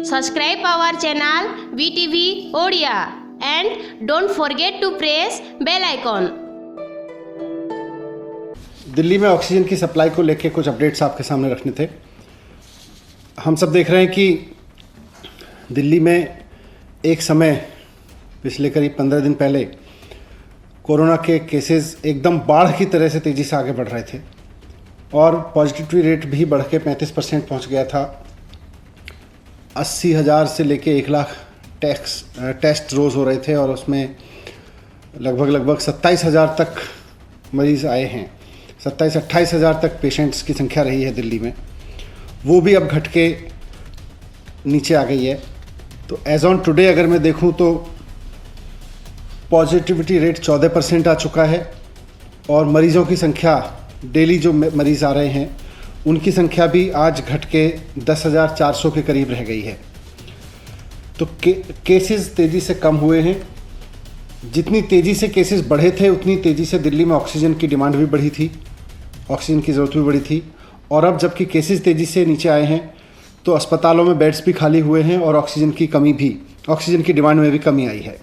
Subscribe our channel VTV Odia and don't forget to press bell icon. Delhi में oxygen की supply को लेकर कुछ अपडेट्स आपके सामने रखने थे। हम सब देख रहे हैं कि दिल्ली में एक समय पिछले करीब 15 दिन पहले कोरोना के केसेस एकदम बाढ़ की तरह से तेज़ी से आगे बढ़ रहे थे और पॉजिटिविटी रेट भी बढ़ के 35% पहुँच गया था। 80,000 से लेके 1 लाख टेस्ट रोज़ हो रहे थे और उसमें लगभग 27,000 तक मरीज़ आए हैं। 27-28,000 तक पेशेंट्स की संख्या रही है दिल्ली में, वो भी अब घट के नीचे आ गई है। तो एज ऑन टुडे अगर मैं देखूं तो पॉजिटिविटी रेट 14% आ चुका है और मरीज़ों की संख्या डेली जो मरीज़ आ रहे हैं उनकी संख्या भी आज घट के 10,400 के करीब रह गई है। तो केसेस तेज़ी से कम हुए हैं। जितनी तेज़ी से केसेस बढ़े थे उतनी तेज़ी से दिल्ली में ऑक्सीजन की डिमांड भी बढ़ी थी, ऑक्सीजन की ज़रूरत भी बढ़ी थी। और अब जबकि केसेस तेज़ी से नीचे आए हैं तो अस्पतालों में बेड्स भी खाली हुए हैं और ऑक्सीजन की डिमांड में भी कमी आई है।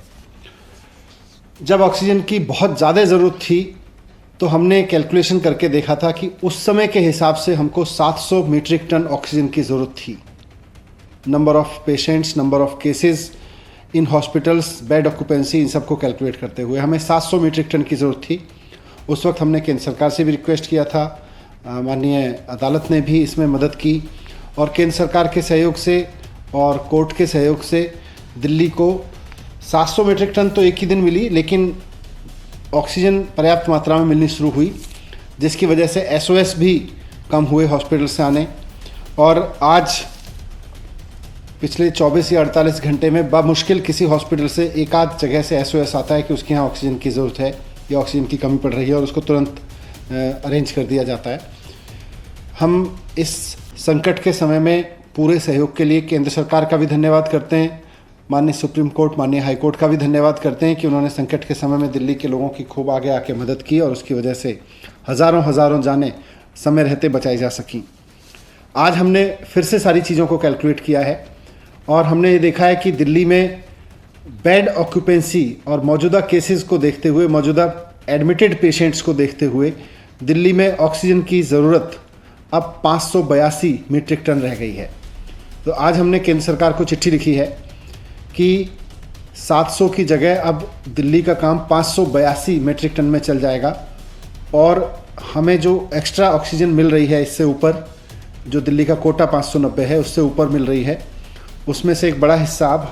जब ऑक्सीजन की बहुत ज़्यादा ज़रूरत थी तो हमने कैलकुलेशन करके देखा था कि उस समय के हिसाब से हमको 700 मीट्रिक टन ऑक्सीजन की ज़रूरत थी। Number of patients, number of cases in hospitals, bed occupancy, इन सबको कैलकुलेट करते हुए हमें 700 मीट्रिक टन की ज़रूरत थी। उस वक्त हमने केंद्र सरकार से भी रिक्वेस्ट किया था, माननीय अदालत ने भी इसमें मदद की और केंद्र सरकार के सहयोग से और कोर्ट के सहयोग से दिल्ली को 700 मीट्रिक टन तो एक ही दिन मिली, लेकिन ऑक्सीजन पर्याप्त मात्रा में मिलनी शुरू हुई, जिसकी वजह से SOS भी कम हुए हॉस्पिटल से आने। और आज पिछले 24 या 48 घंटे में बामुश्किल किसी हॉस्पिटल से एक आध जगह से SOS आता है कि उसके यहाँ ऑक्सीजन की ज़रूरत है या ऑक्सीजन की कमी पड़ रही है और उसको तुरंत अरेंज कर दिया जाता है। हम इस संकट के समय में पूरे सहयोग के लिए केंद्र सरकार का भी धन्यवाद करते हैं, माननीय सुप्रीम कोर्ट, माननीय हाई कोर्ट का भी धन्यवाद करते हैं कि उन्होंने संकट के समय में दिल्ली के लोगों की खूब आगे आके मदद की और उसकी वजह से हज़ारों जानें समय रहते बचाई जा सकीं। आज हमने फिर से सारी चीज़ों को कैलकुलेट किया है और हमने ये देखा है कि दिल्ली में बेड ऑक्यूपेंसी और मौजूदा केसेस को देखते हुए, मौजूदा एडमिटेड पेशेंट्स को देखते हुए दिल्ली में ऑक्सीजन की ज़रूरत अब 582 मीट्रिक टन रह गई है। तो आज हमने केंद्र सरकार को चिट्ठी लिखी है कि 700 की जगह अब दिल्ली का काम 582 मीट्रिक टन में चल जाएगा और हमें जो एक्स्ट्रा ऑक्सीजन मिल रही है इससे ऊपर, जो दिल्ली का कोटा 590 है उससे ऊपर मिल रही है, उसमें से एक बड़ा हिस्सा अब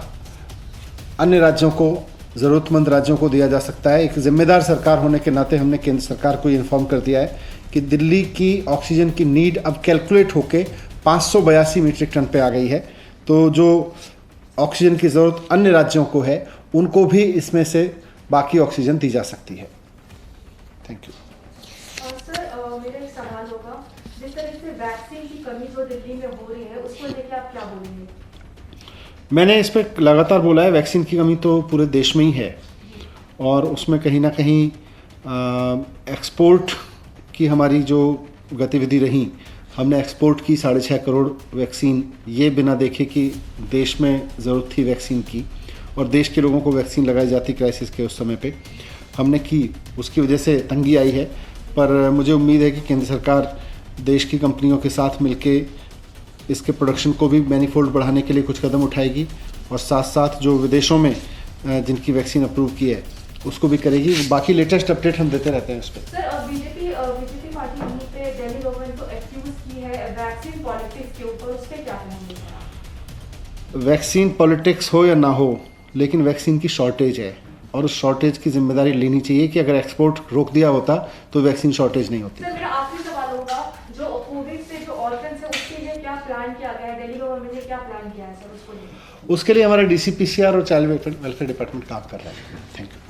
अन्य राज्यों को, ज़रूरतमंद राज्यों को दिया जा सकता है। एक जिम्मेदार सरकार होने के नाते हमने केंद्र सरकार को इन्फॉर्म कर दिया है कि दिल्ली की ऑक्सीजन की नीड अब कैलकुलेट होके 582 मीट्रिक टन पे आ गई है। तो जो ऑक्सीजन की ज़रूरत अन्य राज्यों को है उनको भी इसमें से बाकी ऑक्सीजन दी जा सकती है। Thank you. सर, मेरा एक सवाल होगा, जिस तरह से वैक्सीन की कमी जो दिल्ली में हो रही है उसको लेकर आप क्या बोलेंगे? मैंने इस पर लगातार बोला है, वैक्सीन की कमी तो पूरे देश में ही है और उसमें कहीं ना कहीं एक्सपोर्ट की हमारी जो गतिविधि रही, हमने एक्सपोर्ट की 6.5 करोड़ वैक्सीन, ये बिना देखे कि देश में ज़रूरत थी वैक्सीन की और देश के लोगों को वैक्सीन लगाई जाती क्राइसिस के उस समय पे हमने की, उसकी वजह से तंगी आई है। पर मुझे उम्मीद है कि केंद्र सरकार देश की कंपनियों के साथ मिलके इसके प्रोडक्शन को भी मैनीफोल्ड बढ़ाने के लिए कुछ कदम उठाएगी और साथ साथ जो विदेशों में जिनकी वैक्सीन अप्रूव की है उसको भी करेगी। बाकी लेटेस्ट अपडेट हम देते रहते हैं उस पर। सर, बीजेपी पार्टी यहीं पे दिल्ली गवर्नमेंट को एक्यूज की है वैक्सीन पॉलिटिक्स के ऊपर, उस पर क्या कहेंगे? वैक्सीन पॉलिटिक्स हो या ना हो, लेकिन वैक्सीन की शॉर्टेज है और उस शॉर्टेज की जिम्मेदारी लेनी चाहिए कि अगर एक्सपोर्ट रोक दिया होता तो वैक्सीन शॉर्टेज नहीं होती। सर, मेरा आखिरी सवाल होगा, जो कोविड से जो ऑर्गन्स है उसके लिए क्या प्लान किया गया है? दिल्ली गवर्नमेंट ने क्या प्लान किया है सर उसको लेकर? उसके लिए हमारा DCPCR और चाइल्ड वेलफेयर डिपार्टमेंट काम कर रहा है। Thank you.